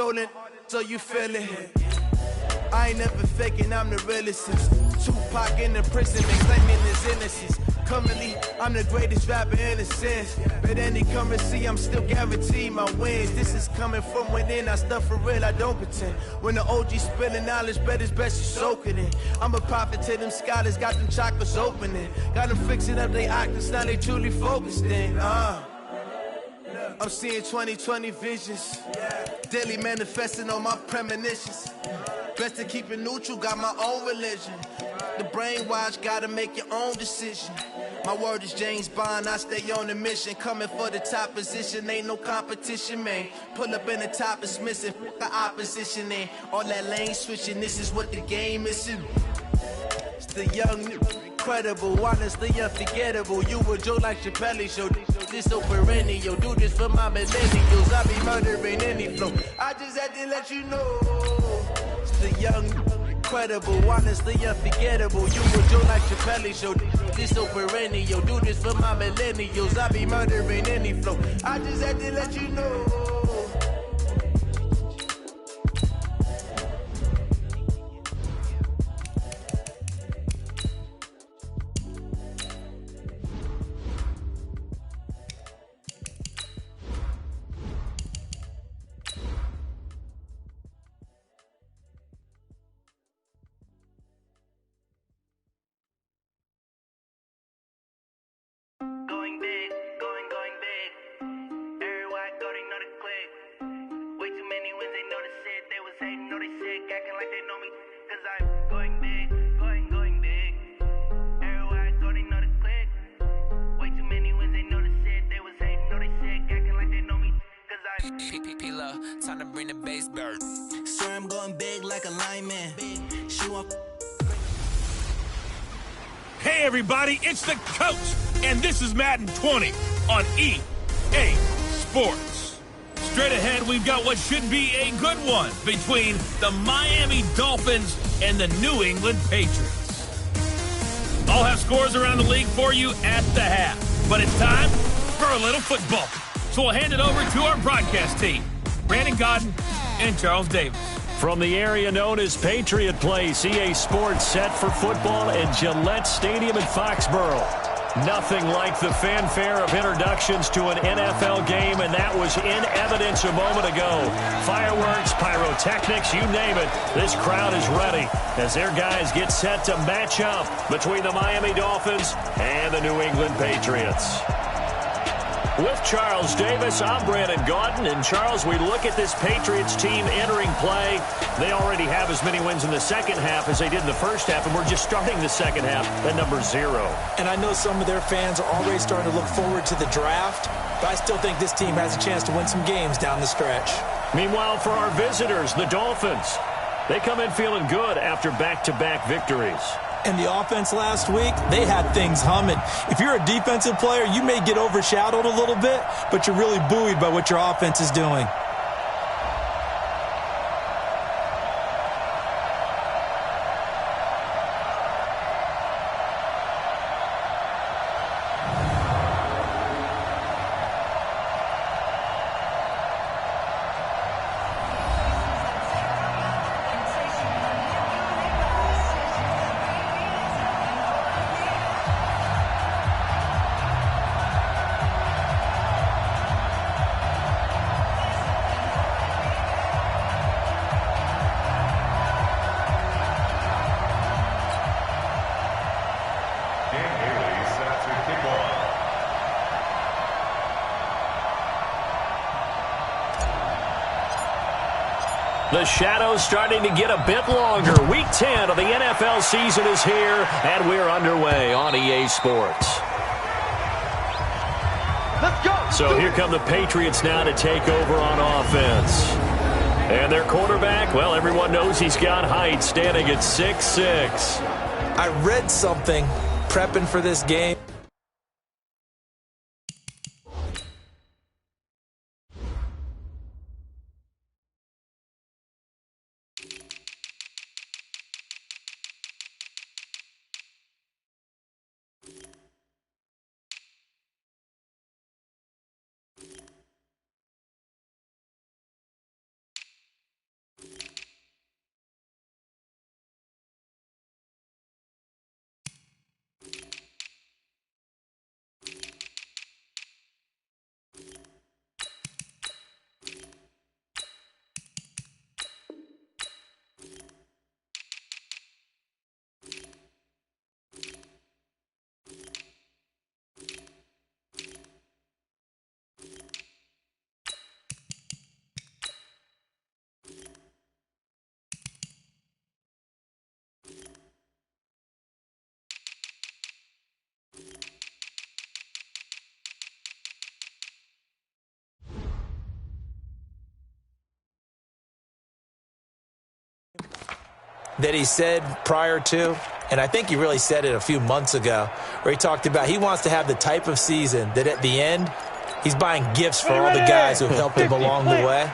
rolling, so you feel it. I ain't never faking, I'm the realest since Tupac in the prison and claiming his innocence. Currently, I'm the greatest rapper in a sense. But any currency, I'm still guaranteed my wins. This is coming from within, I stuff for real, I don't pretend. When the OG spilling knowledge, bet it's best you soak it in. I'm a prophet to them scholars, got them chakras opening. Got them fixing up they octaves, now they truly focused in. I'm seeing 2020 visions, daily manifesting on my premonitions. Best to keep it neutral, got my own religion. The brainwash, gotta make your own decision. My word is James Bond, I stay on a mission. Coming for the top position, ain't no competition, man. Pull up in the top, it's missing, the opposition in. All that lane switching, this is what the game is. It's the young, incredible, honestly unforgettable. You a joke like Chappelle show. This so perennial, do this for my millennials. I be murdering any flow. I just had to let you know. It's the young, incredible, honestly unforgettable. You a joke like Chappelle show. This so perennial, do this for my millennials. I be murdering any flow. I just had to let you know. Time to bring the bass bird. Swear I'm going big like a lineman. Hey everybody, it's the coach, and this is Madden 20 on EA Sports. Straight ahead, we've got what should be a good one between the Miami Dolphins and the New England Patriots. I'll have scores around the league for you at the half, but it's time for a little football. So we'll hand it over to our broadcast team, Brandon Godden and Charles Davis. From the area known as Patriot Place, EA Sports set for football at Gillette Stadium in Foxborough. Nothing like the fanfare of introductions to an NFL game, and that was in evidence a moment ago. Fireworks, pyrotechnics, you name it. This crowd is ready as their guys get set to match up between the Miami Dolphins and the New England Patriots. With Charles Davis, I'm Brandon Gaudin. And Charles, we look at this Patriots team entering play. They already have as many wins in the second half as they did in the first half, and we're just starting the second half at number 0. And I know some of their fans are already starting to look forward to the draft, but I still think this team has a chance to win some games down the stretch. Meanwhile, for our visitors, the Dolphins, they come in feeling good after back-to-back victories. And the offense last week, they had things humming. If you're a defensive player, you may get overshadowed a little bit, but you're really buoyed by what your offense is doing. The shadow's starting to get a bit longer. Week 10 of the NFL season is here, and we're underway on EA Sports. Let's go! So here come the Patriots now to take over on offense. And their quarterback, well, everyone knows he's got height, standing at 6'6". I read something prepping for this game. that he said prior to, and I think he really said it a few months ago, where he talked about he wants to have the type of season that at the end, he's buying gifts for all the guys who have helped him along the way.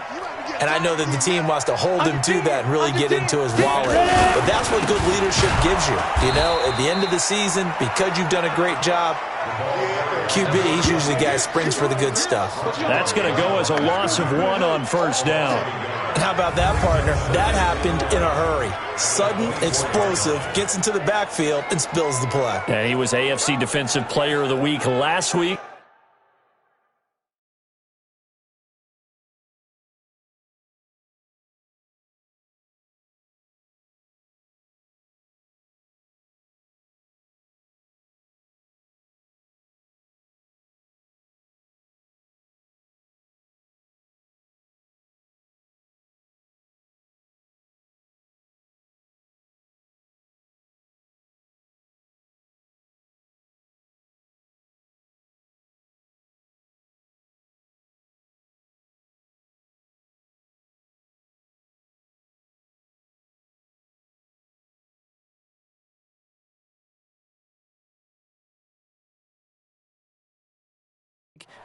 And I know that the team wants to hold him to that and really get into his wallet. But that's what good leadership gives you. You know, at the end of the season, because you've done a great job, QB, he's usually the guy who springs for the good stuff. That's going to go as a loss of 1 on first down. And how about that, partner? That happened in a hurry. Sudden, explosive, gets into the backfield, and spills the play. And he was AFC Defensive Player of the Week last week.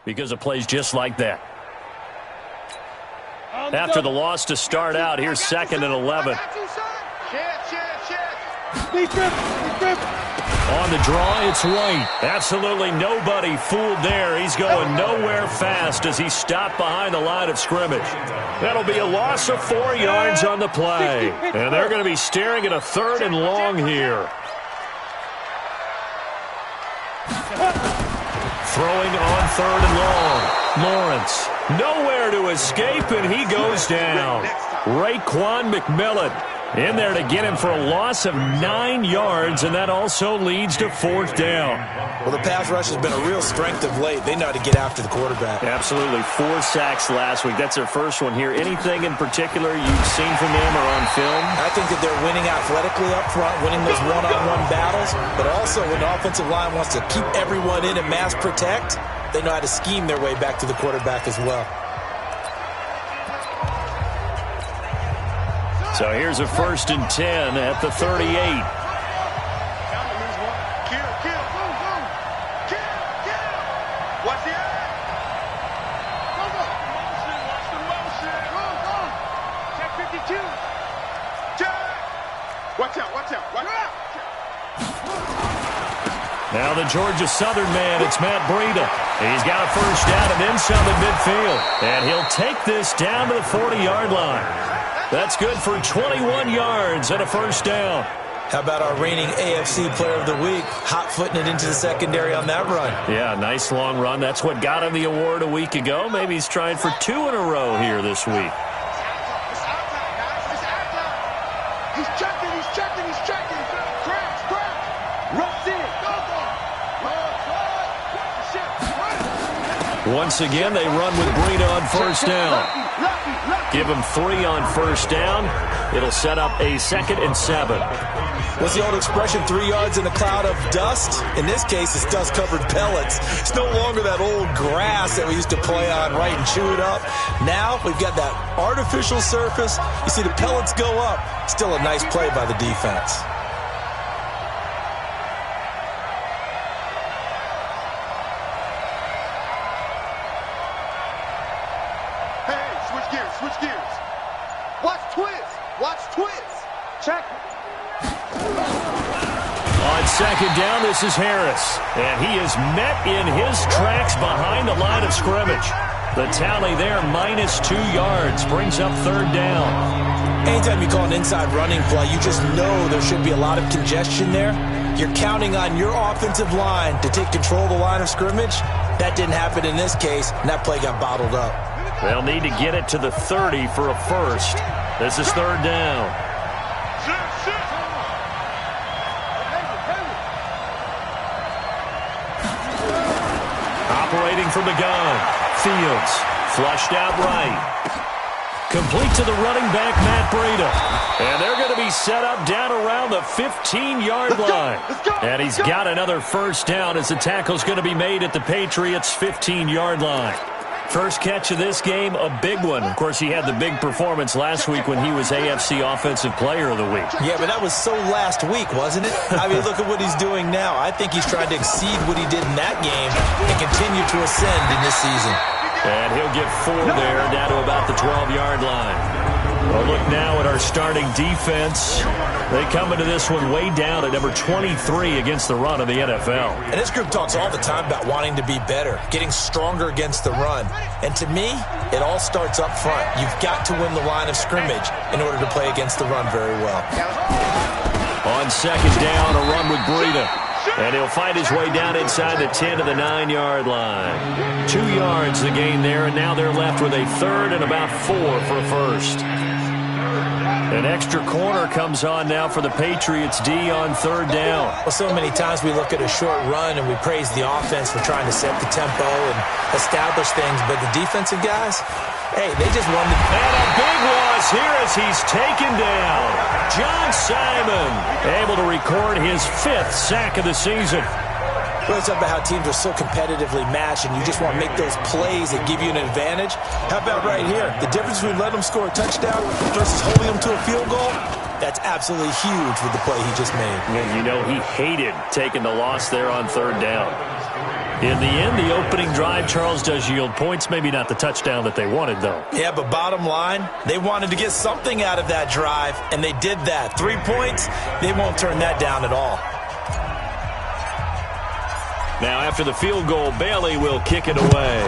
Because of plays just like that. After the loss to start out, here's 2nd and 11. On the draw, it's White. Absolutely nobody fooled there. He's going nowhere fast as he stopped behind the line of scrimmage. That'll be a loss of 4 yards on the play. And they're going to be staring at a 3rd and long here. Throwing on 3rd and long. Lawrence, nowhere to escape, and he goes down. Raekwon McMillan in there to get him for a loss of 9 yards, and that also leads to 4th down. Well, the pass rush has been a real strength of late. They know how to get after the quarterback. Absolutely. 4 sacks last week. That's their first one here. Anything in particular you've seen from them or on film? I think that they're winning athletically up front, winning those one-on-one battles, but also when the offensive line wants to keep everyone in and mass protect, they know how to scheme their way back to the quarterback as well. So here's a 1st and 10 at the 38. Now the Georgia Southern man, it's Matt Breida. He's got a 1st down and then some at midfield. And he'll take this down to the 40-yard line. That's good for 21 yards and a 1st down. How about our reigning AFC Player of the Week, hot-footing it into the secondary on that run? Yeah, nice long run. That's what got him the award a week ago. Maybe he's trying for 2 in a row here this week. Once again, they run with Breida on 1st down. Give him 3 on 1st down. It'll set up a 2nd and 7. What's the old expression, 3 yards in a cloud of dust? In this case, it's dust-covered pellets. It's no longer that old grass that we used to play on, right, and chew it up. Now we've got that artificial surface. You see the pellets go up. Still a nice play by the defense. On 2nd down, this is Harris. And he is met in his tracks behind the line of scrimmage. The tally there, -2 yards, brings up 3rd down. Anytime you call an inside running play, you just know there should be a lot of congestion there. You're counting on your offensive line to take control of the line of scrimmage. That didn't happen in this case, and that play got bottled up. They'll need to get it to the 30 for a 1st. This is 3rd down. Operating from the gun. Fields. Flushed out right. Complete to the running back, Matt Breida. And they're going to be set up down around the 15-yard line. And he's got another 1st down as the tackle's going to be made at the Patriots' 15-yard line. First catch of this game, a big one. Of course, he had the big performance last week when he was AFC Offensive Player of the Week. Yeah, but that was so last week, wasn't it? I mean, look at what he's doing now. I think he's trying to exceed what he did in that game and continue to ascend in this season. And he'll get 4 there, down to about the 12-yard line. Well, look now at our starting defense. They come into this one way down at number 23 against the run of the NFL. And this group talks all the time about wanting to be better, getting stronger against the run. And to me, it all starts up front. You've got to win the line of scrimmage in order to play against the run very well. On second down, a run with Breida. And he'll fight his way down inside the 10 to the 9-yard line. 2 yards the gain there, and now they're left with a third and about 4 for a first. An extra corner comes on now for the Patriots D on third down. Well, so many times we look at a short run and we praise the offense for trying to set the tempo and establish things, but the defensive guys, hey, they just won the... And a big loss here as he's taken down. John Simon able to record his 5th sack of the season. Well, it's about how teams are so competitively matched, and you just want to make those plays that give you an advantage. How about right here? The difference between letting them score a touchdown versus holding them to a field goal, that's absolutely huge with the play he just made. And you know, he hated taking the loss there on third down. In the end, the opening drive, Charles, does yield points. Maybe not the touchdown that they wanted, though. Yeah, but bottom line, they wanted to get something out of that drive, and they did that. 3 points, they won't turn that down at all. Now, after the field goal, Bailey will kick it away.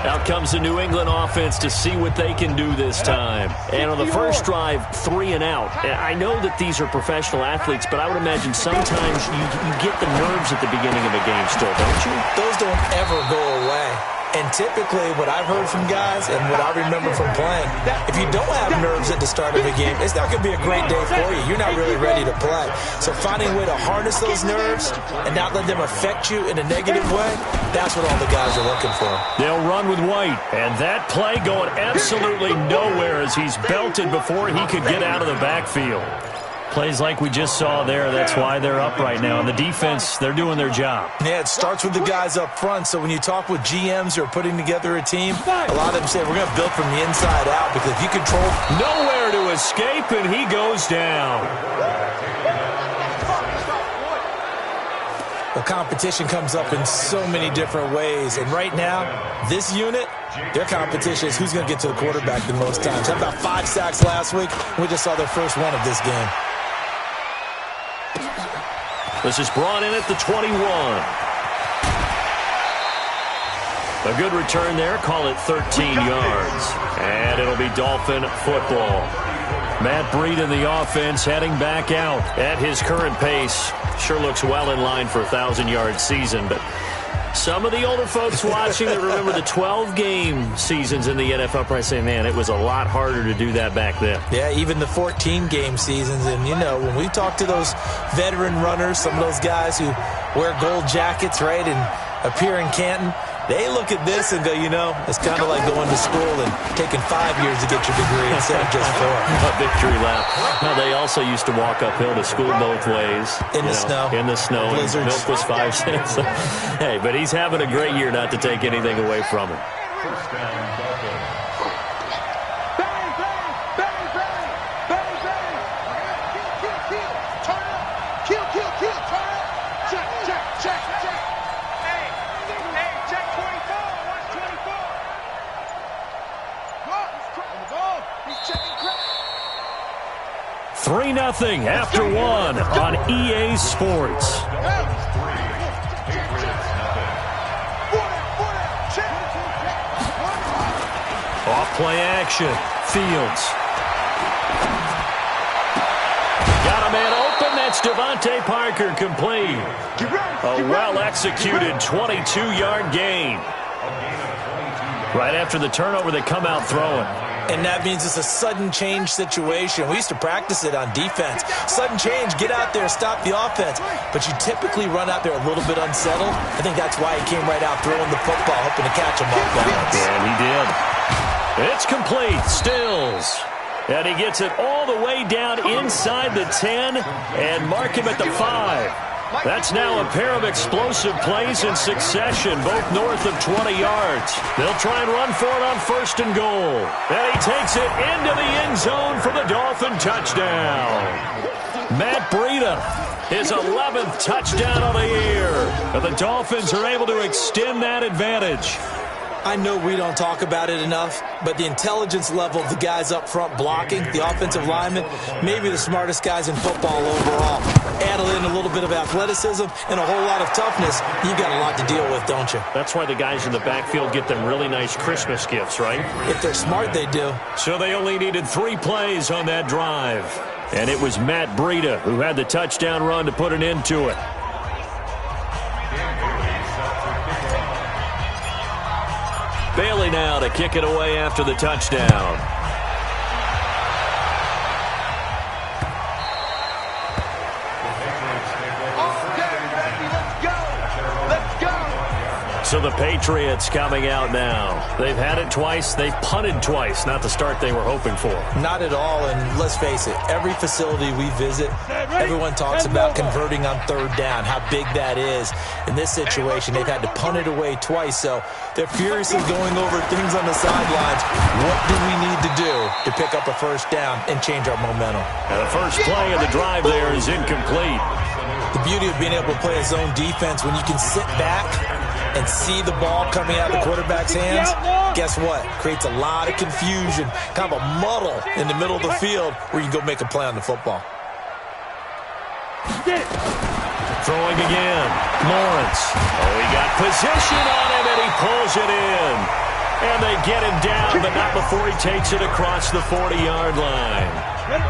Out comes the New England offense to see what they can do this time. And on the first drive, 3 and out. I know that these are professional athletes, but I would imagine sometimes you get the nerves at the beginning of a game still, don't you? Those don't ever go away. And typically, what I've heard from guys and what I remember from playing, if you don't have nerves at the start of a game, it's not going to be a great day for you. You're not really ready to play. So finding a way to harness those nerves and not let them affect you in a negative way, that's what all the guys are looking for. They'll run with White. And that play going absolutely nowhere as he's belted before he could get out of the backfield. Plays like we just saw there, that's why they're up right now. And the defense, they're doing their job. Yeah, it starts with the guys up front. So when you talk with GMs who are putting together a team, a lot of them say, we're going to build from the inside out because if you control... Nowhere to escape, and he goes down. The competition comes up in so many different ways. And right now, this unit, their competition is who's going to get to the quarterback the most times. How about 5 sacks last week? We just saw their first one of this game. This is brought in at the 21. A good return there. Call it 13 yards. And it'll be Dolphin football. Matt Breida in the offense heading back out at his current pace. Sure looks well in line for a 1,000-yard season, but some of the older folks watching that remember the 12-game seasons in the NFL probably say, man, it was a lot harder to do that back then. Yeah, even the 14-game seasons. And, you know, when we talk to those veteran runners, some of those guys who wear gold jackets, right, and appear in Canton, they look at this and go, you know, it's kind of like going to school and taking 5 years to get your degree instead of just 4. A victory lap. Now, they also used to walk uphill to school both ways. In the snow. In the snow. Blizzards. Milk was 5 cents. Hey, but he's having a great year, not to take anything away from him. Three 3-0 after 1 on EA Sports. Off play action. Fields. Got a man open. That's Devontae Parker complete. A well-executed 22-yard gain. Right after the turnover, they come out throwing. And that means it's a sudden change situation. We used to practice it on defense. Sudden change, get out there, stop the offense. But you typically run out there a little bit unsettled. I think that's why he came right out throwing the football, hoping to catch him off balance. And he did. It's complete. Stills. And he gets it all the way down inside the 10 and mark him at the 5. That's now a pair of explosive plays in succession, both north of 20 yards. They'll try and run for it on 1st and goal. And he takes it into the end zone for the Dolphin touchdown. Matt Breida, his 11th touchdown of the year. And the Dolphins are able to extend that advantage. I know we don't talk about it enough, but the intelligence level of the guys up front blocking, the offensive linemen, maybe the smartest guys in football overall. Add in a little bit of athleticism and a whole lot of toughness, you've got a lot to deal with, don't you? That's why the guys in the backfield get them really nice Christmas gifts, right? If they're smart, they do. So they only needed 3 plays on that drive. And it was Matt Breida who had the touchdown run to put an end to it. Bailey now to kick it away after the touchdown. So the Patriots coming out now. They've had it twice. They've punted twice. Not the start they were hoping for. Not at all, and let's face it, every facility we visit, everyone talks about converting on 3rd down, how big that is. In this situation, they've had to punt it away twice, so they're furiously going over things on the sidelines. What do we need to do to pick up a 1st down and change our momentum? Now the first play of the drive there is incomplete. The beauty of being able to play a zone defense when you can sit back and see the ball coming out of the quarterback's hands, guess what? Creates a lot of confusion, kind of a muddle in the middle of the field where you can go make a play on the football. Throwing again. Lawrence. Oh, he got position on him, and he pulls it in. And they get him down, but not before he takes it across the 40-yard line.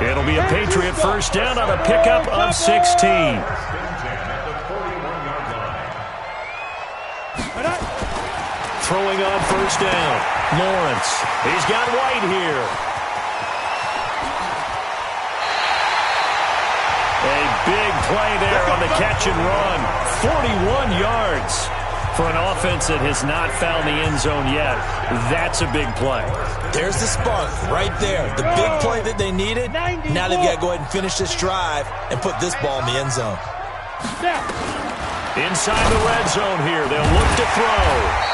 It'll be a Patriot 1st down on a pickup of 16. Throwing on 1st down. Lawrence. He's got White here. A big play there on the catch and run. 41 yards for an offense that has not found the end zone yet. That's a big play. There's the spark right there. The big play that they needed. Now they've got to go ahead and finish this drive and put this ball in the end zone. Inside the red zone here. They'll look to throw.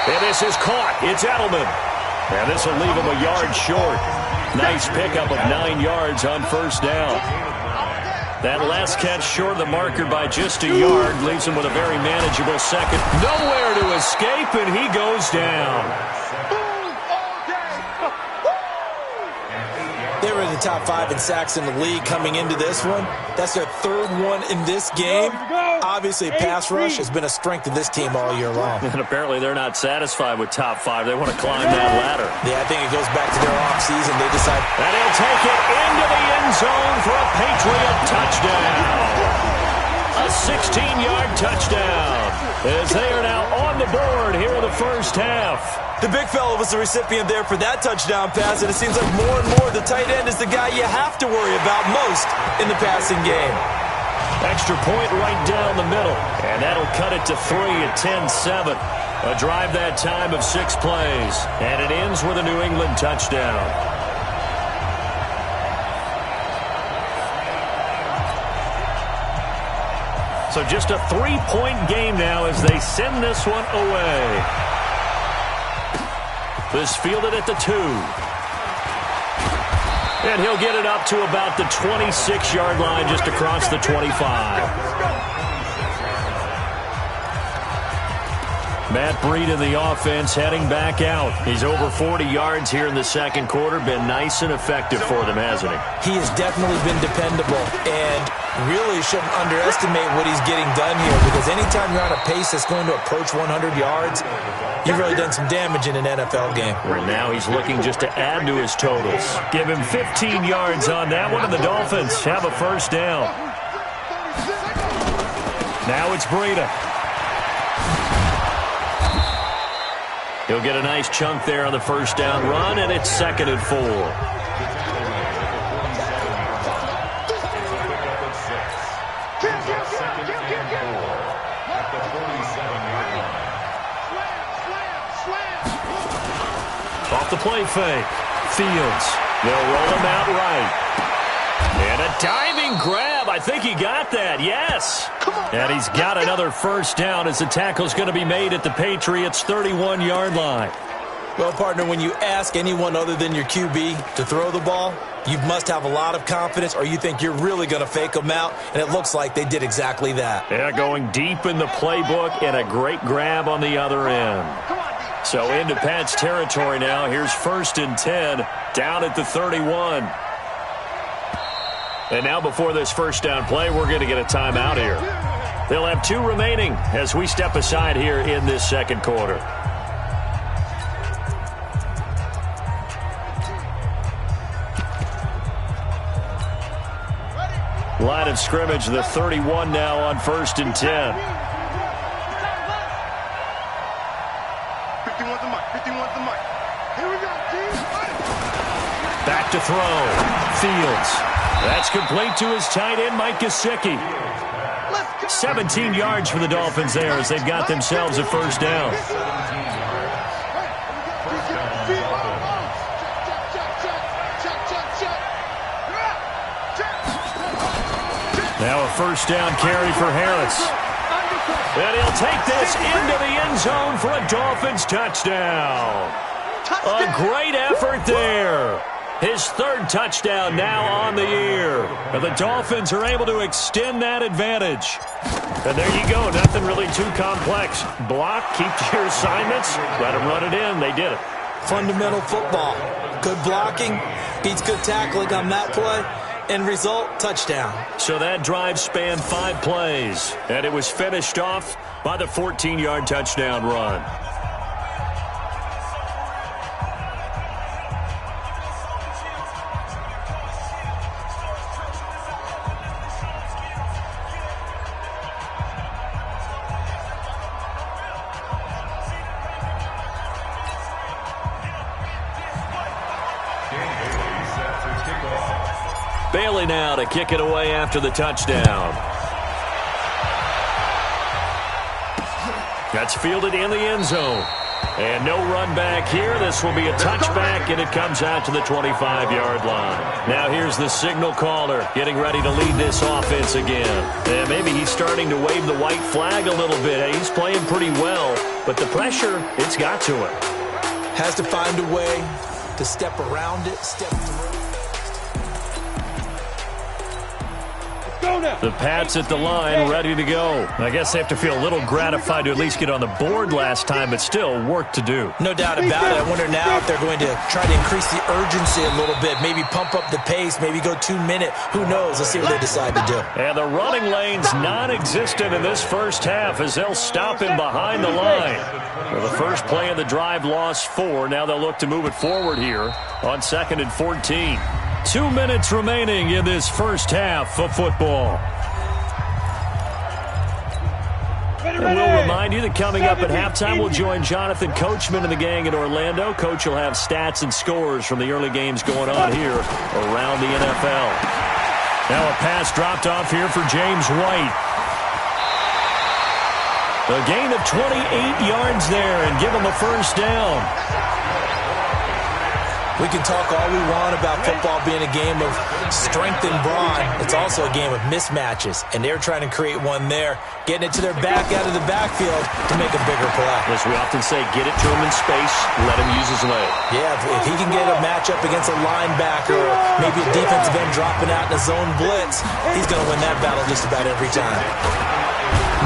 And this is caught. It's Edelman. And this will leave him a yard short. Nice pickup of 9 yards on 1st down. That last catch short of the marker by just a yard leaves him with a very manageable second. Nowhere to escape, and he goes down. They were in the top 5 in sacks in the league coming into this one. That's their 3rd one in this game. Obviously, pass rush has been a strength of this team all year long. And apparently they're not satisfied with top 5. They want to climb that ladder. Yeah, I think it goes back to their offseason. They decide. And he'll take it into the end zone for a Patriot touchdown. A 16-yard touchdown as they are now on the board here in the 1st half. The big fella was the recipient there for that touchdown pass, and it seems like more and more the tight end is the guy you have to worry about most in the passing game. Extra point right down the middle, and that'll cut it to 3 at 10-7. A drive that time of 6 plays, and it ends with a New England touchdown. So just a 3-point game now as they send this one away. This fielded at the 2. And he'll get it up to about the 26-yard line just across the 25. Matt Breida, the offense, heading back out. He's over 40 yards here in the 2nd quarter. Been nice and effective for them, hasn't he? He has definitely been dependable and really shouldn't underestimate what he's getting done here, because anytime you're on a pace that's going to approach 100 yards, you've really done some damage in an NFL game. Right now he's looking just to add to his totals. Give him 15 yards on that one, and the Dolphins have a 1st down. Now it's Breida. He'll get a nice chunk there on the 1st down run, and it's 2nd and 4. Off the play fake. Fields They'll roll him out right. And a diving grab. I think he got that. Yes. And he's got another first down as the tackle's going to be made at the Patriots' 31-yard line. Well, partner, when you ask anyone other than your QB to throw the ball, you must have a lot of confidence or you think you're really going to fake them out, and it looks like they did exactly that. Yeah, going deep in the playbook and a great grab on the other end. So into Pat's territory now. Here's 1st and 10 down at the 31. And now before this first down play, we're going to get a timeout here. They'll have 2 remaining as we step aside here in this second quarter. Line of scrimmage, the 31 now on 1st and 10. 51's the mic. 51's the mic. Here we go, team. Back to throw. Fields. That's complete to his tight end, Mike Gesicki. 17 yards for the Dolphins there as they've got themselves a first down. Now a first down carry for Harris. And he'll take this into the end zone for a Dolphins touchdown. A great effort there. His 3rd touchdown now on the year. And the Dolphins are able to extend that advantage. And there you go. Nothing really too complex. Block, keep to your assignments, let them run it in. They did it. Fundamental football. Good blocking beats good tackling on that play. End result, touchdown. So that drive spanned 5 plays, and it was finished off by the 14-yard touchdown run. Bailey now to kick it away after the touchdown. That's fielded in the end zone. And no run back here. This will be a touchback, and it comes out to the 25-yard line. Now here's the signal caller getting ready to lead this offense again. And maybe he's starting to wave the white flag a little bit. He's playing pretty well, but the pressure, it's got to him. Has to find a way to step around it, step through. The Pats at the line, ready to go. I guess they have to feel a little gratified to at least get on the board last time, but still work to do. No doubt about it. I wonder now if they're going to try to increase the urgency a little bit, maybe pump up the pace, maybe go 2-minute. Who knows? Let's see what they decide to do. And the running lane's non-existent in this first half as they'll stop him behind the line. Well, the first play of the drive lost 4. Now they'll look to move it forward here on 2nd and 14. 2 minutes remaining in this first half of football. And we'll remind you that coming up at halftime, we'll join Jonathan Coachman and the gang in Orlando. Coach will have stats and scores from the early games going on here around the NFL. Now a pass dropped off here for James White. A gain of 28 yards there and give him a first down. We can talk all we want about football being a game of strength and brawn. It's also a game of mismatches, and they're trying to create one there, getting it to their back out of the backfield to make a bigger play. As we often say, get it to him in space, let him use his leg. Yeah, if he can get a matchup against a linebacker or maybe a defensive end dropping out in a zone blitz, he's going to win that battle just about every time.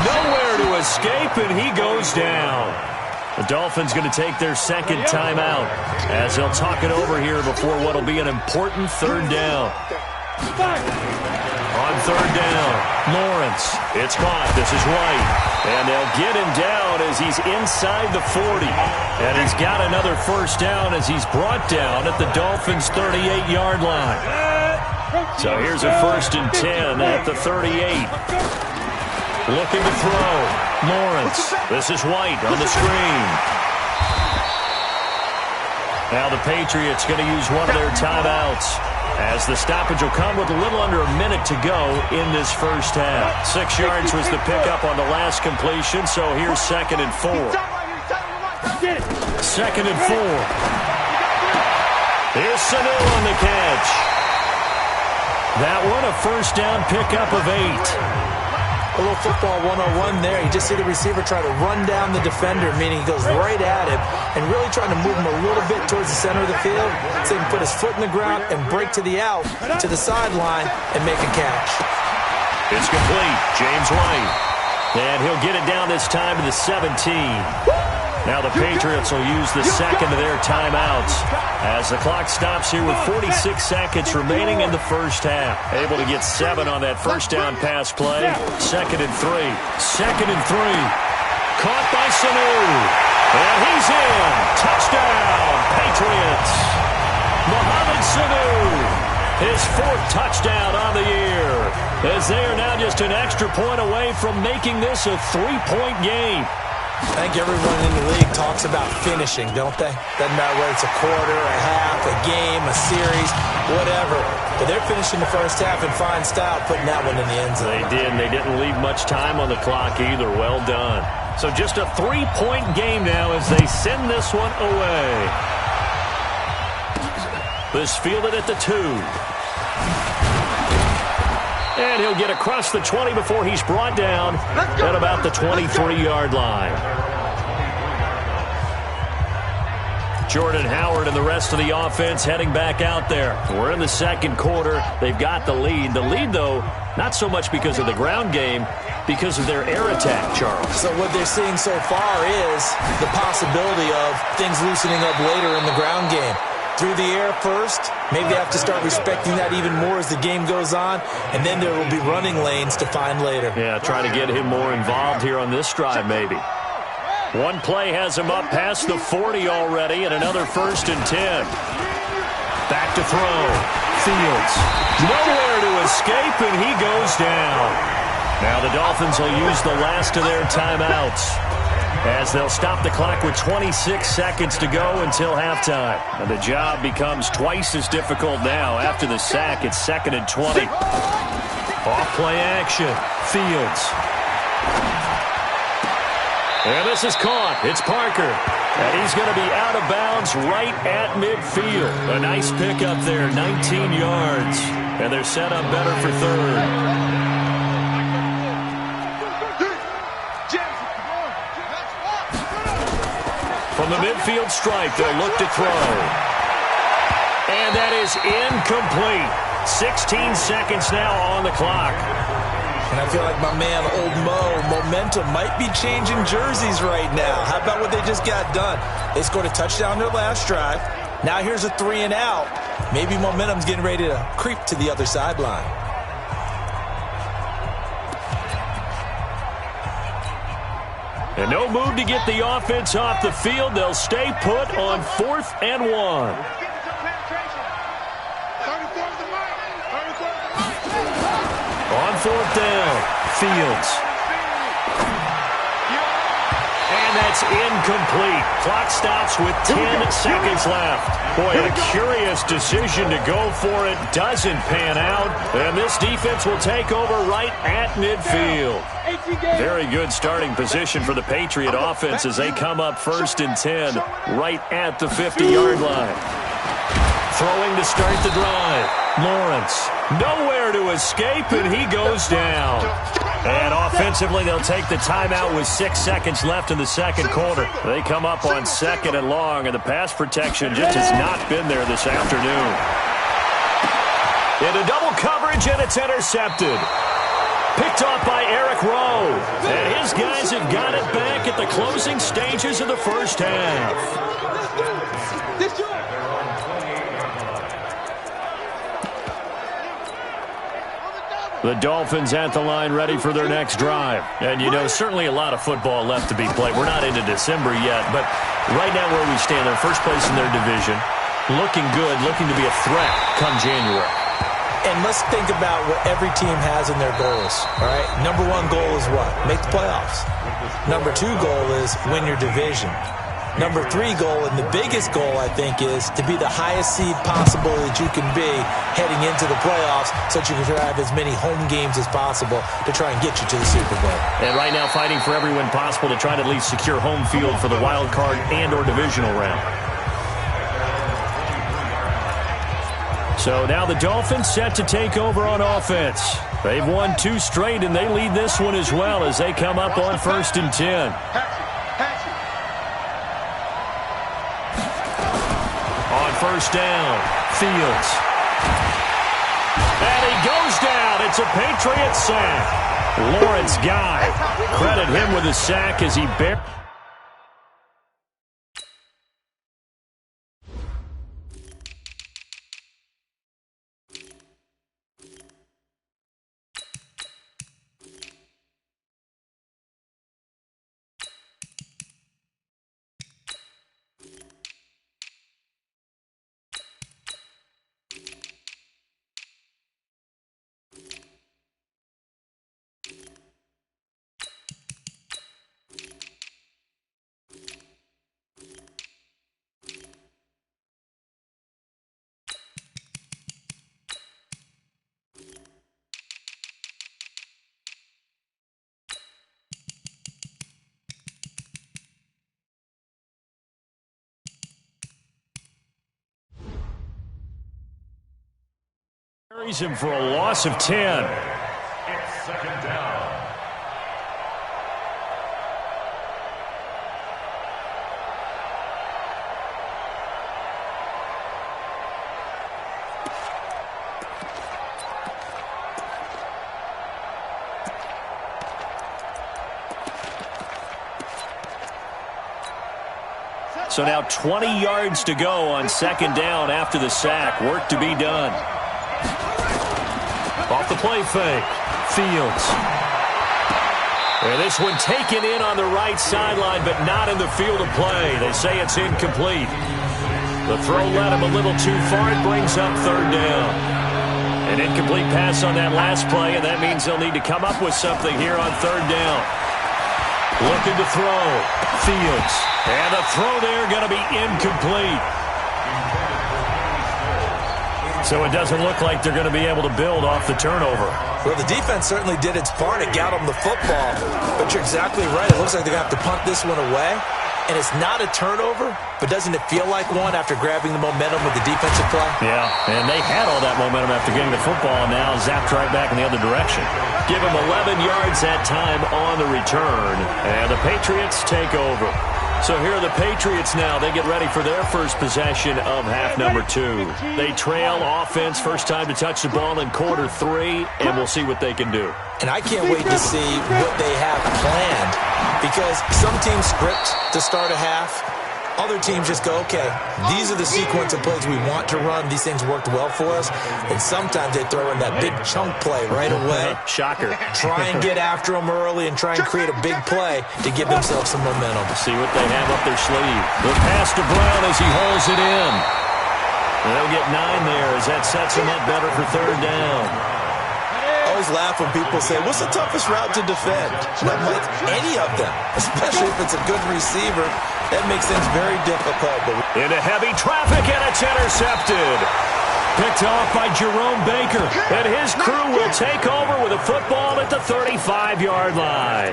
Nowhere to escape, and he goes down. The Dolphins going to take their second timeout as they'll talk it over here before what will be an important 3rd down. On 3rd down, Lawrence. It's caught. This is White. And they'll get him down as he's inside the 40. And he's got another first down as he's brought down at the Dolphins' 38-yard line. So here's a 1st and 10 at the 38. Looking to throw. Lawrence. This is White on the screen. Now the Patriots going to use one of their timeouts as the stoppage will come with a little under a minute to go in this first half. 6 yards was the pickup on the last completion, so here's 2nd and 4. 2nd and 4. Here's Sanu on the catch. That one a first down pickup of 8. A little football 101 there. You just see the receiver try to run down the defender, meaning he goes right at him and really trying to move him a little bit towards the center of the field so he can put his foot in the ground and break to the out, to the sideline, and make a catch. It's complete. James White. And he'll get it down this time to the 17. Now the Patriots will use the second of their timeouts as the clock stops here with 46 seconds remaining in the first half. Able to get 7 on that first down pass play. 2nd and 3. 2nd and 3. Caught by Sanu. And he's in. Touchdown, Patriots. Mohamed Sanu. His 4th touchdown on the year. As they are now just an extra point away from making this a 3-point game. I think everyone in the league talks about finishing, don't they? Doesn't matter whether it's a quarter, a half, a game, a series, whatever. But they're finishing the first half in fine style, putting that one in the end zone. They did, and they didn't leave much time on the clock either. Well done. So just a 3-point game now as they send this one away. This fielded at the 2. And he'll get across the 20 before he's brought down at about the 23-yard line. Jordan Howard and the rest of the offense heading back out there. We're in the second quarter. They've got the lead. The lead, though, not so much because of the ground game, because of their air attack, Charles. So what they're seeing so far is the possibility of things loosening up later in the ground game. Through the air first, maybe they have to start respecting that even more as the game goes on, and then there will be running lanes to find later. Yeah, try to get him more involved here on this drive maybe. One play has him up past the 40 already, and another 1st and 10. Back to throw. Fields. Nowhere to escape, and he goes down. Now the Dolphins will use the last of their timeouts as they'll stop the clock with 26 seconds to go until halftime. And the job becomes twice as difficult now. After the sack, it's 2nd and 20. Off-play action. Fields. And this is caught. It's Parker. And he's going to be out of bounds right at midfield. A nice pickup there, 19 yards. And they're set up better for 3rd. From the midfield stripe, they'll look to throw. And that is incomplete. 16 seconds now on the clock. And I feel like my man, Old Mo, momentum might be changing jerseys right now. How about what they just got done? They scored a touchdown their last drive. Now here's a 3 and out. Maybe momentum's getting ready to creep to the other sideline. And no move to get the offense off the field. They'll stay put on 4th and 1. On 4th down, Fields. And that's incomplete. Clock stops with 10 seconds left. Boy, a curious decision to go for it. Doesn't pan out. And this defense will take over right at midfield. Very good starting position for the Patriot offense as they come up 1st and 10 right at the 50-yard line. Throwing to start the drive. Lawrence, nowhere to escape, and he goes down. And offensively, they'll take the timeout with 6 seconds left in the second quarter. They come up on 2nd and long, and the pass protection just has not been there this afternoon. Into double coverage, and it's intercepted. Picked off by Eric Rowe. And his guys have got it back at the closing stages of the first half. The Dolphins at the line ready for their next drive. And, you know, certainly a lot of football left to be played. We're not into December yet, but right now where we stand, they're first place in their division. Looking good, looking to be a threat come January. And let's think about what every team has in their goals, all right? Number 1 goal is what? Make the playoffs. Number 2 goal is win your division. Number 3 goal, and the biggest goal, I think, is to be the highest seed possible that you can be heading into the playoffs so that you can have as many home games as possible to try and get you to the Super Bowl. And right now fighting for every win possible to try to at least secure home field for the wild card and or divisional round. So now the Dolphins set to take over on offense. They've won 2 straight, and they lead this one as well as they come up on 1st and 10. On 1st down, Fields. And he goes down. It's a Patriots sack. Lawrence Guy. Credit him with a sack as he barely... carries him for a loss of 10. It's 2nd down. So now 20 yards to go on 2nd down after the sack. Work to be done. Off the play fake. Fields. And this one taken in on the right sideline, but not in the field of play. They say it's incomplete. The throw led him a little too far. It brings up 3rd down. An incomplete pass on that last play, and that means they'll need to come up with something here on 3rd down. Looking to throw. Fields. And the throw there going to be incomplete. So it doesn't look like they're going to be able to build off the turnover. Well, the defense certainly did its part to get them the football. But you're exactly right. It looks like they're going to have to punt this one away. And it's not a turnover, but doesn't it feel like one after grabbing the momentum with the defensive play? Yeah, and they had all that momentum after getting the football, and now zapped right back in the other direction. Give them 11 yards that time on the return, and the Patriots take over. So here are the Patriots now. They get ready for their first possession of half number 2. They trail offense, first time to touch the ball in quarter 3, and we'll see what they can do. And I can't wait to see what they have planned, because some teams script to start a half. Other teams just go, okay, these are the sequence of plays we want to run. These things worked well for us. And sometimes they throw in that big chunk play right away. Shocker. Try and get after them early and try and create a big play to give themselves some momentum. See what they have up their sleeve. The pass to Brown as he hauls it in. And they'll get 9 there as that sets them up better for 3rd down. I always laugh when people say, what's the toughest route to defend? And I'm like, any of them, especially if it's a good receiver. That makes things very difficult. But into heavy traffic, and it's intercepted. Picked off by Jerome Baker. And his crew will take over with a football at the 35-yard line.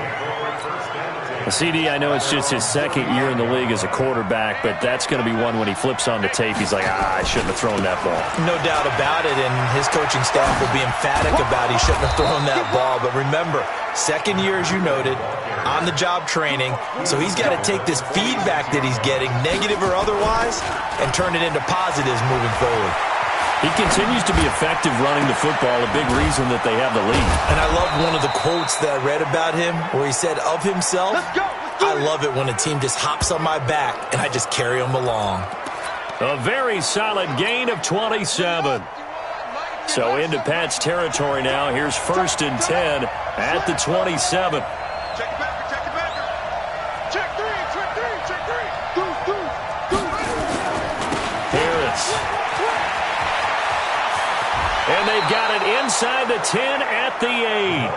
CD, I know it's just his 2nd year in the league as a quarterback, but that's going to be one when he flips on the tape. He's like, I shouldn't have thrown that ball. No doubt about it, and his coaching staff will be emphatic about he shouldn't have thrown that ball. But remember, 2nd year, as you noted, on-the-job training, so he's got to take this feedback that he's getting, negative or otherwise, and turn it into positives moving forward. He continues to be effective running the football, a big reason that they have the lead. And I love one of the quotes that I read about him where he said of himself, I love it when a team just hops on my back and I just carry them along. A very solid gain of 27. So into Pat's territory now. Here's 1st and 10 at the 27. Check it back, check it back. Check 3, check 3, check 3. Harris. And they've got it inside the 10 at the 8.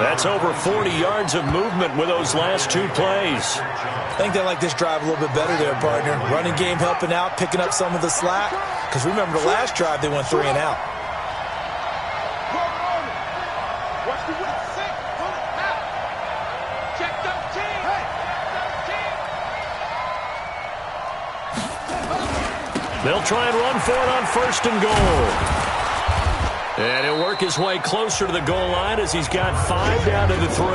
That's over 40 yards of movement with those last 2 plays. I think they like this drive a little bit better there, partner. Running game helping out, picking up some of the slack. Because remember the last drive, they went 3 and out. Watch the whip. Pull it out. Check 13. Hey, They'll try and run for it on 1st and goal. And he'll work his way closer to the goal line as he's got 5 down to the 3.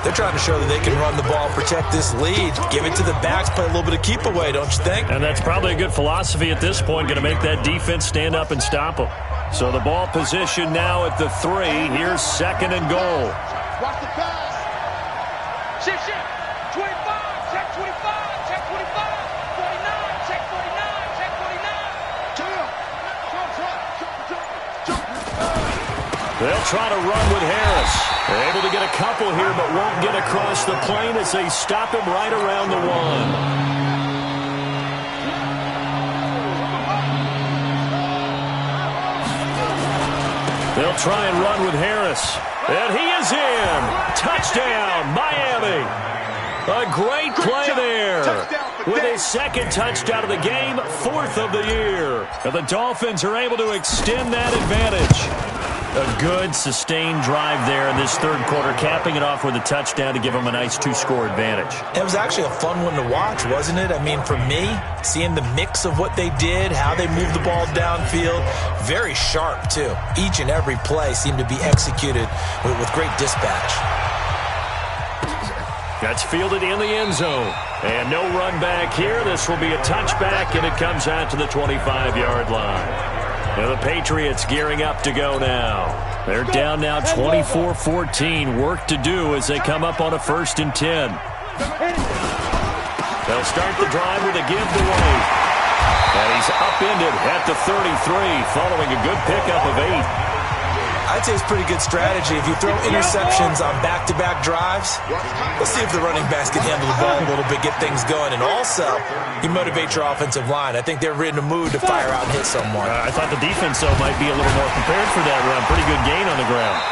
They're trying to show that they can run the ball, protect this lead, give it to the backs, play a little bit of keep away, don't you think? And that's probably a good philosophy at this point, going to make that defense stand up and stop them. So the ball position now at the 3. Here's 2nd and goal. Watch the pass. Shift. 25. Check 25. Check 25. 49. Check 49. Check 49. They'll try to run with Harris. They're able to get a couple here, but won't get across the plane as they stop him right around the 1. They'll try and run with Harris. And he is in. Touchdown, Miami. A great play there. With his 2nd touchdown of the game, 4th of the year. And the Dolphins are able to extend that advantage. A good, sustained drive there in this 3rd quarter, capping it off with a touchdown to give them a nice 2-score advantage. It was actually a fun one to watch, wasn't it? I mean, for me, seeing the mix of what they did, how they moved the ball downfield, very sharp, too. Each and every play seemed to be executed with great dispatch. That's fielded in the end zone. And no run back here. This will be a touchback, and it comes out to the 25-yard line. Now the Patriots gearing up to go now. They're down now 24-14. Work to do as they come up on a 1st and 10. They'll start the drive with a give-away. And he's upended at the 33 following a good pickup of 8. I'd say it's pretty good strategy. If you throw interceptions on back-to-back drives, let's see if the running backs can handle the ball a little bit, get things going. And also, you motivate your offensive line. I think they're in a mood to fire out and hit someone. I thought the defense, though, might be a little more prepared for that run. Pretty good gain on the ground.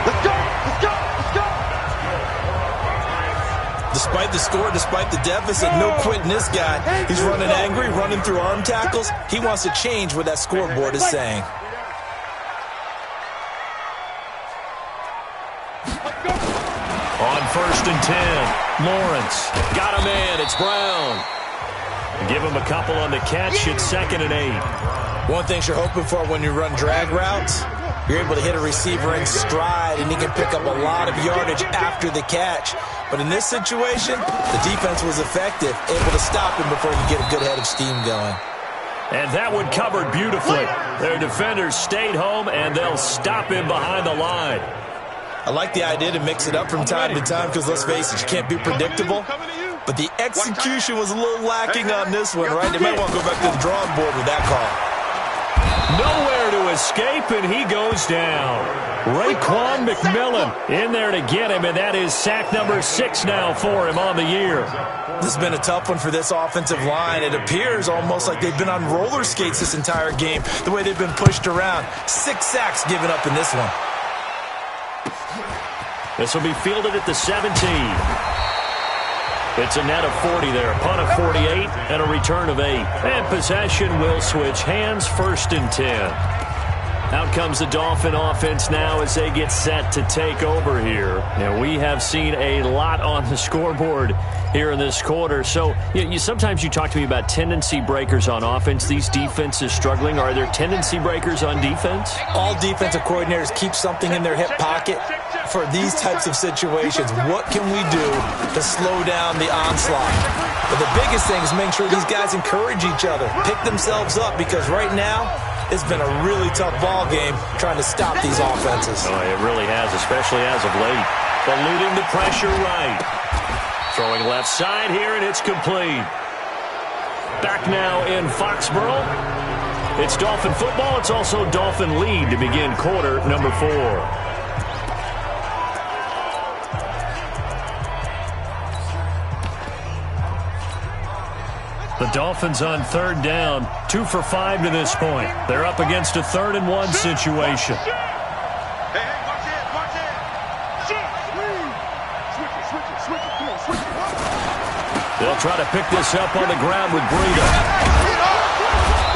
Let's go! Let's go! Let's go! Despite the score, despite the deficit, no quitting this guy. He's running angry, running through arm tackles. He wants to change what that scoreboard is saying. On 1st and 10, Lawrence got him in. It's Brown. Give him a couple on the catch. It's 2nd and 8. One thing you're hoping for when you run drag routes, you're able to hit a receiver in stride, and he can pick up a lot of yardage after the catch. But in this situation, the defense was effective, able to stop him before he could get a good head of steam going. And that one covered beautifully. Their defenders stayed home, and they'll stop him behind the line. I like the idea to mix it up from time to time because, let's face it, you can't be predictable. But the execution was a little lacking on this one, right? They might want to go back to the drawing board with that call. Nowhere to escape, and he goes down. Raekwon McMillan in there to get him, and that is sack number 6 now for him on the year. This has been a tough one for this offensive line. It appears almost like they've been on roller skates this entire game, the way they've been pushed around. 6 sacks given up in this one. This will be fielded at the 17. It's a net of 40 there, a punt of 48, and a return of 8. And possession will switch hands, 1st and 10. Out comes the Dolphin offense now as they get set to take over here. And we have seen a lot on the scoreboard here in this quarter. So sometimes you talk to me about tendency breakers on offense. These defenses struggling. Are there tendency breakers on defense? All defensive coordinators keep something in their hip pocket for these types of situations. What can we do to slow down the onslaught? But the biggest thing is make sure these guys encourage each other, pick themselves up, because right now it's been a really tough ball game trying to stop these offenses. Oh, it really has, especially as of late. Eluding the pressure right. Throwing left side here, and it's complete. Back now in Foxborough. It's Dolphin football. It's also Dolphin lead to begin quarter number 4. The Dolphins on 3rd down, 2 for 5 to this point. They're up against a 3rd and 1 situation. They'll try to pick this up on the ground with Breida.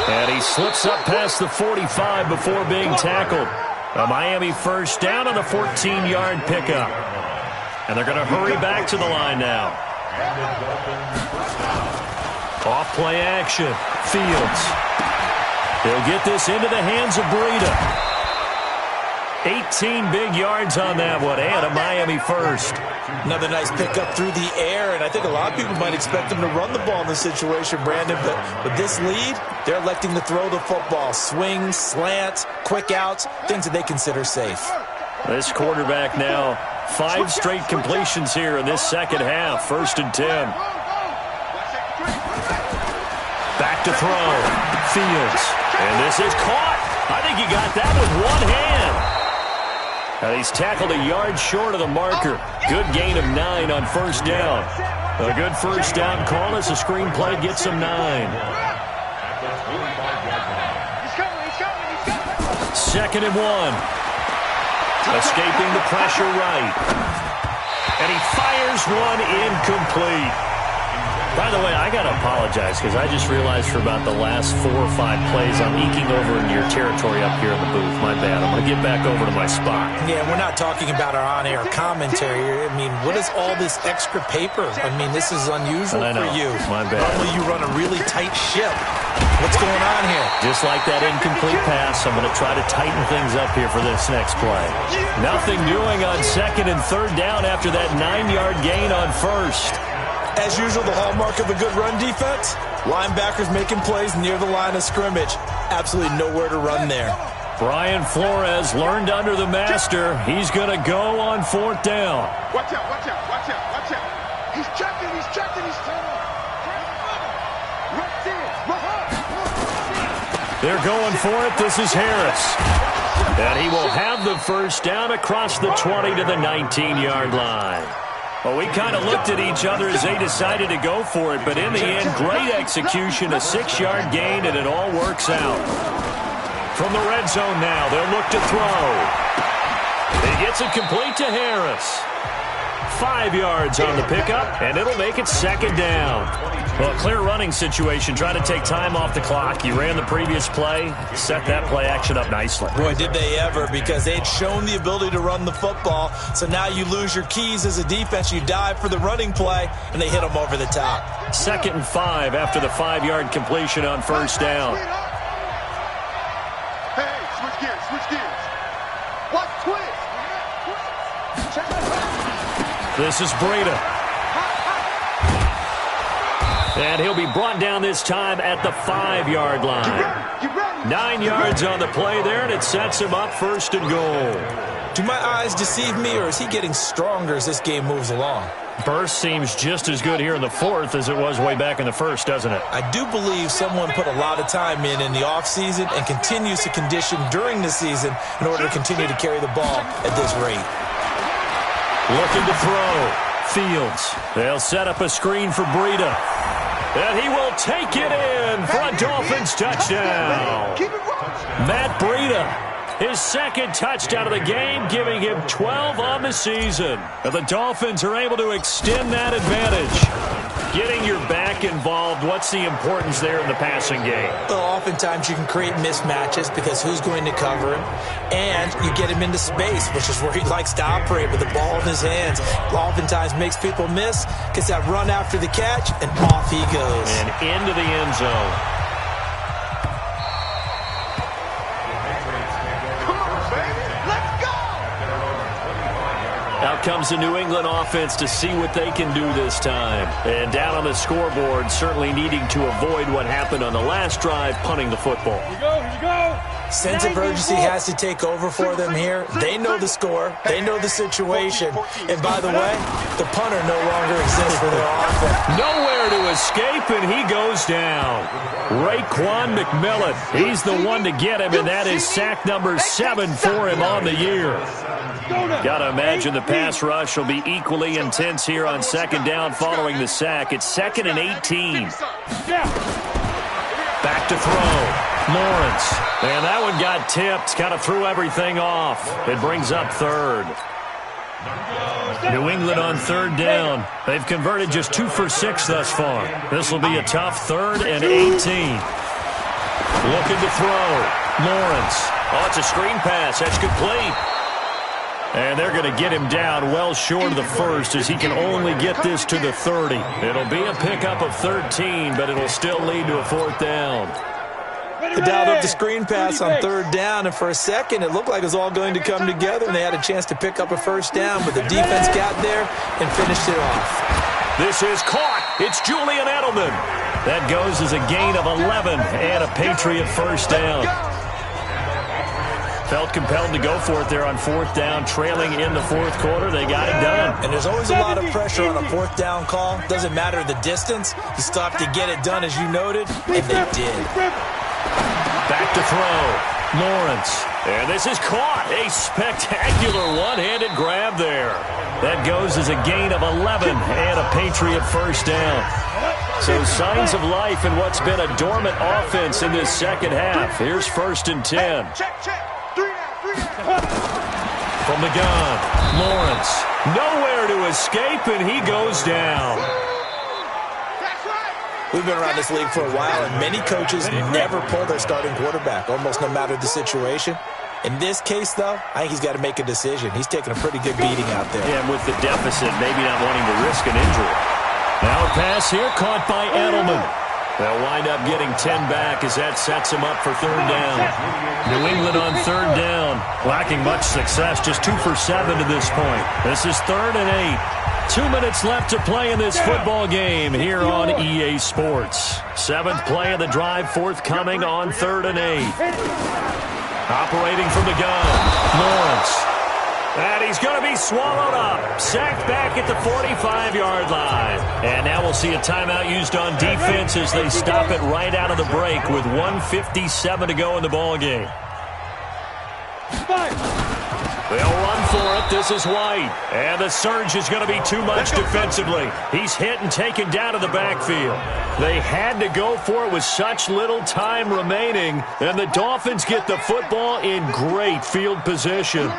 And he slips up past the 45 before being tackled. A Miami 1st down on a 14-yard pickup. And they're going to hurry back to the line now. Off play action. Fields. He'll get this into the hands of Breida. 18 big yards on that one, and a Miami first. Another nice pickup through the air, and I think a lot of people might expect them to run the ball in this situation, Brandon, but with this lead, they're electing to throw the football. Swings, slants, quick outs, things that they consider safe. This quarterback now, 5 straight completions here in this second half. 1st and 10. Back to throw. Fields. And this is caught. I think he got that with one hand. And he's tackled a yard short of the marker. Good gain of 9 on 1st down. A good 1st down call as the screenplay gets him 9. 2nd and 1. Escaping the pressure right. And he fires one incomplete. By the way, I got to apologize because I just realized for about the last 4 or 5 plays I'm eking over into your territory up here in the booth. My bad. I'm going to get back over to my spot. Yeah, we're not talking about our on-air commentary here. I mean, what is all this extra paper? I mean, this is unusual for you. My bad. Normally you run a really tight ship. What's going on here? Just like that incomplete pass, I'm going to try to tighten things up here for this next play. Nothing doing on 2nd and 3rd down after that 9-yard gain on 1st. As usual, the hallmark of a good run defense, linebackers making plays near the line of scrimmage. Absolutely nowhere to run there. Brian Flores learned under the master. He's going to go on 4th down. Watch out, watch out, watch out, watch out. He's checking, he's checking, he's turning. They're going for it. This is Harris. And he will have the 1st down across the 20 to the 19-yard line. Well, we kind of looked at each other as they decided to go for it, but in the end, great execution, a 6-yard gain, and it all works out. From the red zone now, they'll look to throw. He gets it complete to Harris. 5 yards on the pickup, and it'll make it 2nd down. Well, clear running situation. Try to take time off the clock. You ran the previous play, set that play action up nicely. Boy, did they ever, because they'd shown the ability to run the football. So now you lose your keys as a defense. You dive for the running play, and they hit them over the top. 2nd and 5 after the 5-yard completion on 1st down. Hey, switch gears, switch gears. What twist? This is Breida. And he'll be brought down this time at the 5-yard line. 9 yards on the play there, and it sets him up 1st and goal. Do my eyes deceive me, or is he getting stronger as this game moves along? Burst seems just as good here in the 4th as it was way back in the 1st, doesn't it? I do believe someone put a lot of time in the offseason and continues to condition during the season in order to continue to carry the ball at this rate. Looking to throw. Fields. They'll set up a screen for Breida. And he will take it in for a Dolphins touchdown. Matt Breida, his 2nd touchdown of the game, giving him 12 on the season. And the Dolphins are able to extend that advantage. Getting your back involved, what's the importance there in the passing game? Well, oftentimes you can create mismatches because who's going to cover him, and you get him into space, which is where he likes to operate with the ball in his hands. Oftentimes makes people miss, gets that run after the catch, and off he goes. And into the end zone. Out comes the New England offense to see what they can do this time. And down on the scoreboard, certainly needing to avoid what happened on the last drive, punting the football. Here you go, here you go. Sense of urgency has to take over for them here. They know the score. They know the situation. And by the way, the punter no longer exists for their offense. Nowhere to escape, and he goes down. Raekwon McMillan, he's the one to get him, and that is sack number 7 for him on the year. Got to imagine the pass rush will be equally intense here on 2nd down following the sack. It's 2nd and 18. Back to throw. Lawrence. And that one got tipped. Kind of threw everything off. It brings up 3rd. New England on 3rd down. They've converted just 2 for 6 thus far. This will be a tough 3rd and 18. Looking to throw. Lawrence. Oh, it's a screen pass. That's complete. And they're going to get him down well short of the first as he can only get this to the 30. It'll be a pickup of 13, but it'll still lead to a 4th down. They dialed up the screen pass on 3rd down, and for a second it looked like it was all going to come together, and they had a chance to pick up a 1st down, but the defense got there and finished it off. This is caught. It's Julian Edelman. That goes as a gain of 11 and a Patriot 1st down. Felt compelled to go for it there on 4th down, trailing in the 4th quarter. They got it done. And there's always a lot of pressure on a 4th down call. Doesn't matter the distance. You still have to get it done, as you noted, and they did. Back to throw. Lawrence. And this is caught. A spectacular one-handed grab there. That goes as a gain of 11 and a Patriot 1st down. So signs of life in what's been a dormant offense in this second half. Here's 1st and 10. From the gun, Lawrence. Nowhere to escape, and he goes down. We've been around this league for a while, and many coaches never pull their starting quarterback, almost no matter the situation. In this case, though, I think he's got to make a decision. He's taking a pretty good beating out there. Yeah, and with the deficit, maybe not wanting to risk an injury. Now a pass here caught by Edelman. They'll wind up getting 10 back as that sets him up for 3rd down. New England on 3rd down. Lacking much success, just 2 for 7 to this point. This is 3rd and 8. 2 minutes left to play in this football game here on EA Sports. 7th play of the drive forthcoming on 3rd and 8. Operating from the gun, Lawrence. And he's going to be swallowed up. Sacked back at the 45-yard line. And now we'll see a timeout used on defense as they stop it right out of the break with 1:57 to go in the ballgame. They'll run for it. This is White. And the surge is going to be too much defensively. He's hit and taken down to the backfield. They had to go for it with such little time remaining. And the Dolphins get the football in great field position.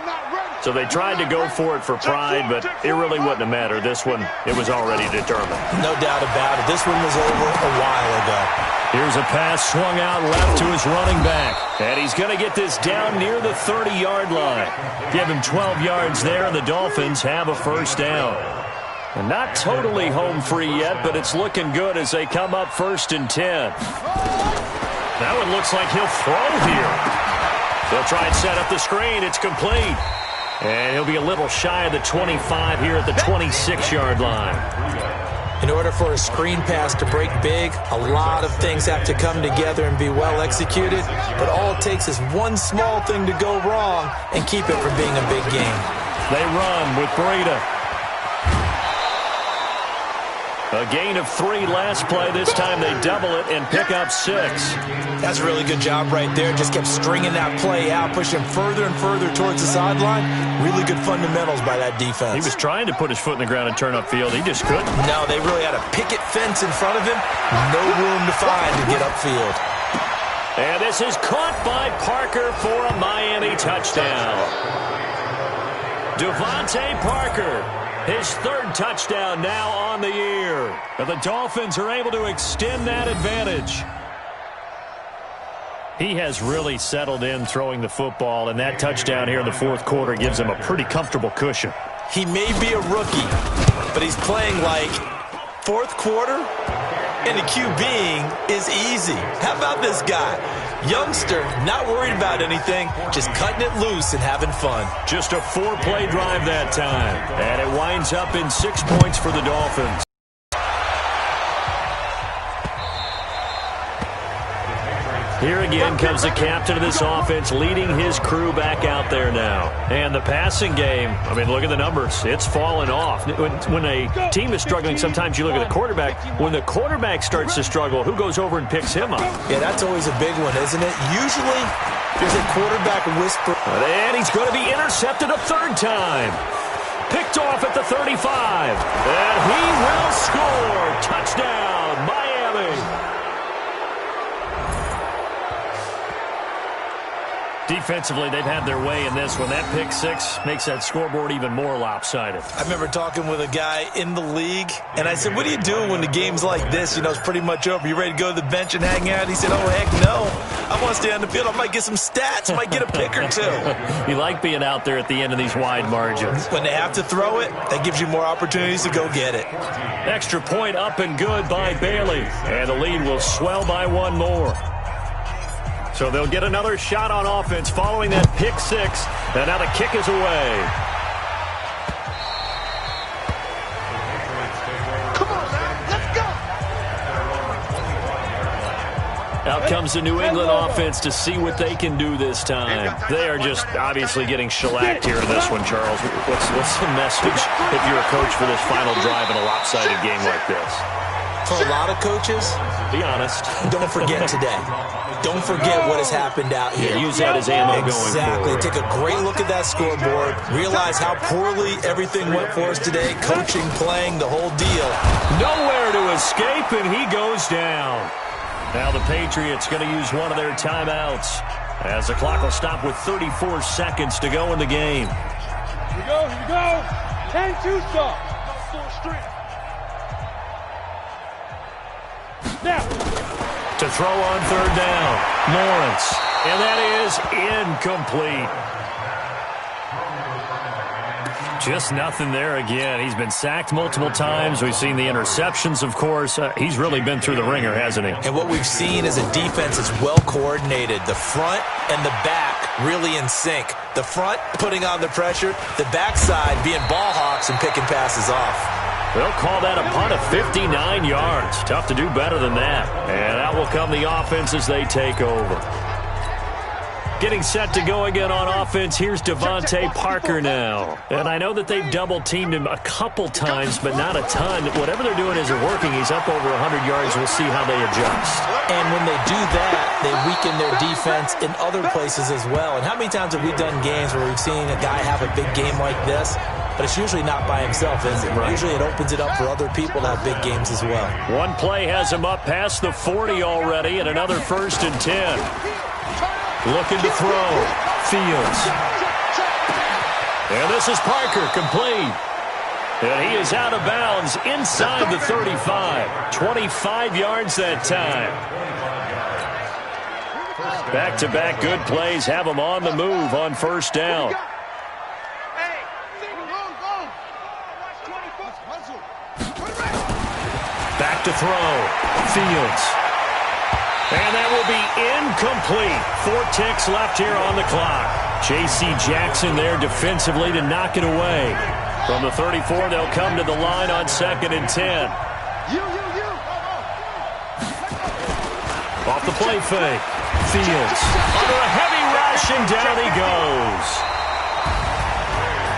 So they tried to go for it for pride, but it really wouldn't have mattered. This one, it was already determined. No doubt about it. This one was over a while ago. Here's a pass swung out left to his running back. And he's going to get this down near the 30-yard line. Give him 12 yards there, and the Dolphins have a 1st down. And not totally home free yet, but it's looking good as they come up 1st and 10. That one looks like he'll throw here. They'll try and set up the screen. It's complete. And he'll be a little shy of the 25 here at the 26-yard line. In order for a screen pass to break big, a lot of things have to come together and be well executed. But all it takes is one small thing to go wrong and keep it from being a big game. They run with Breida. A gain of 3 last play. This time they double it and pick up 6. That's a really good job right there. Just kept stringing that play out, pushing further and further towards the sideline. Really good fundamentals by that defense. He was trying to put his foot in the ground and turn upfield. He just couldn't. No, they really had a picket fence in front of him. No room to find to get upfield. And this is caught by Parker for a Miami touchdown. Devontae Parker. His 3rd touchdown now on the year. And the Dolphins are able to extend that advantage. He has really settled in throwing the football, and that touchdown here in the 4th quarter gives him a pretty comfortable cushion. He may be a rookie, but he's playing like 4th quarter, and the QBing is easy. How about this guy? Youngster, not worried about anything, just cutting it loose and having fun. Just a 4-play drive that time. And it winds up in 6 points for the Dolphins. Here again comes the captain of this offense, leading his crew back out there now. And the passing game, I mean, look at the numbers. It's fallen off. When a team is struggling, sometimes you look at the quarterback. When the quarterback starts to struggle, who goes over and picks him up? Yeah, that's always a big one, isn't it? Usually, there's a quarterback whisper. And he's going to be intercepted a 3rd time. Picked off at the 35. And he will score. Touchdown, Miami. offensively, they've had their way in this one. That pick six makes that scoreboard even more lopsided. I remember talking with a guy in the league, and I said, what do you do when the game's like this? You know, it's pretty much over. You ready to go to the bench and hang out? He said, oh, heck no. I want to stay on the field. I might get some stats. I might get a pick or two. You like being out there at the end of these wide margins. When they have to throw it, that gives you more opportunities to go get it. Extra point up and good by Bailey. And the lead will swell by one more. So they'll get another shot on offense following that pick six. And now the kick is away. Come on, man. Let's go. Out comes the New England offense to see what they can do this time. They are just obviously getting shellacked here in this one, Charles. What's the message if you're a coach for this final drive in a lopsided game like this? For a lot of coaches, be honest. Don't forget today. Don't forget what has happened out here. Yeah, use that as ammo going Exactly. forward. Take a great look at that scoreboard. Realize how poorly everything went for us today. Coaching, playing, the whole deal. Nowhere to escape, and he goes down. Now the Patriots going to use one of their timeouts as the clock will stop with 34 seconds to go in the game. Here we go. Here we go. 10-2 stop. Full strength. Now. To throw on third down, Lawrence. And that is incomplete. Just nothing there again. He's been sacked multiple times. We've seen the interceptions, of course. He's really been through the ringer, hasn't he? And what we've seen is a defense that's well coordinated. The front and the back really in sync. The front putting on the pressure. The backside being ball hawks and picking passes off. They'll call that a punt of 59 yards. Tough to do better than that. And out will come the offense as they take over. Getting set to go again on offense, here's Devontae Parker now. And I know that they've double-teamed him a couple times, but not a ton. Whatever they're doing isn't working. He's up over 100 yards. We'll see how they adjust. And when they do that, they weaken their defense in other places as well. And how many times have we done games where we've seen a guy have a big game like this? But it's usually not by himself, is it? Right. Usually it opens it up for other people to have big games as well. One play has him up past the 40 already, and another 1st and 10. Looking to throw. Fields. And this is Parker, complete. And he is out of bounds inside the 35. 25 yards that time. Back-to-back good plays have him on the move on first down. Back to throw. Fields. And that will be incomplete. 4 ticks left here on the clock. J.C. Jackson there defensively to knock it away. From the 34, they'll come to the line on 2nd and 10. Off the play fake. Fields. Under a heavy rush, and down he goes.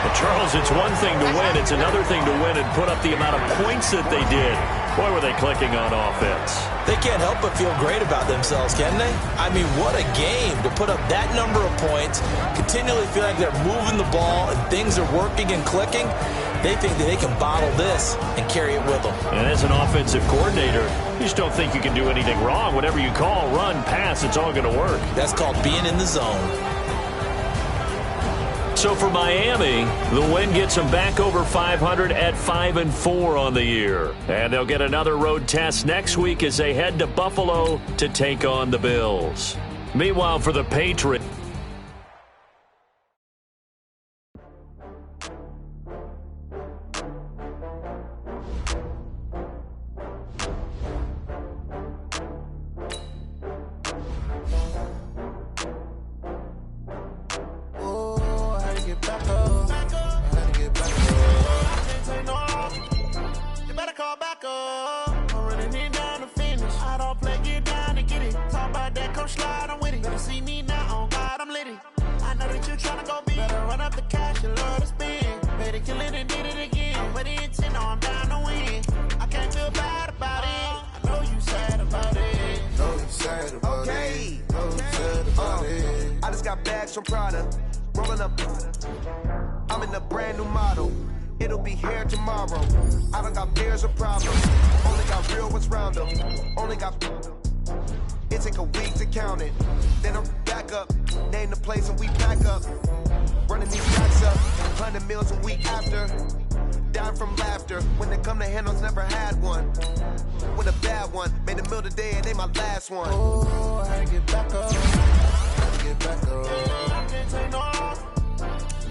Well, Charles, it's one thing to win. It's another thing to win and put up the amount of points that they did. Boy, were they clicking on offense. They can't help but feel great about themselves, can they? I mean, what a game to put up that number of points, continually feel like they're moving the ball and things are working and clicking. They think that they can bottle this and carry it with them. And as an offensive coordinator, you just don't think you can do anything wrong. Whatever you call, run, pass, it's all going to work. That's called being in the zone. So for Miami, the win gets them back over 500 at 5-4 on the year. And they'll get another road test next week as they head to Buffalo to take on the Bills. Meanwhile, for the Patriots, From Prada, rolling up. I'm in a brand new model. It'll be here tomorrow. I don't got fears or problems. Only got real ones round them. Only got. It take a week to count it. Then I'm back up, name the place and we pack up. Running these racks up, 100 meals a week after. Dying from laughter. When it come to handles, never had one. When a bad one, made a meal today and they my last one. Oh, I get back up. I get back up. I can't take no loss.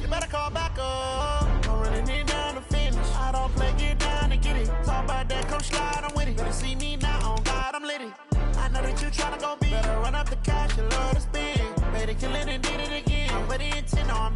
You better call back up. Don't really need down to finish. I don't play, get down and get it. Talk about that, come slide, I'm with it. Better see me now, on God, I'm litty. I know that you tryna go big. Better run up the cash, you love to spend. Better kill it and did it again. I'm ready and 10 on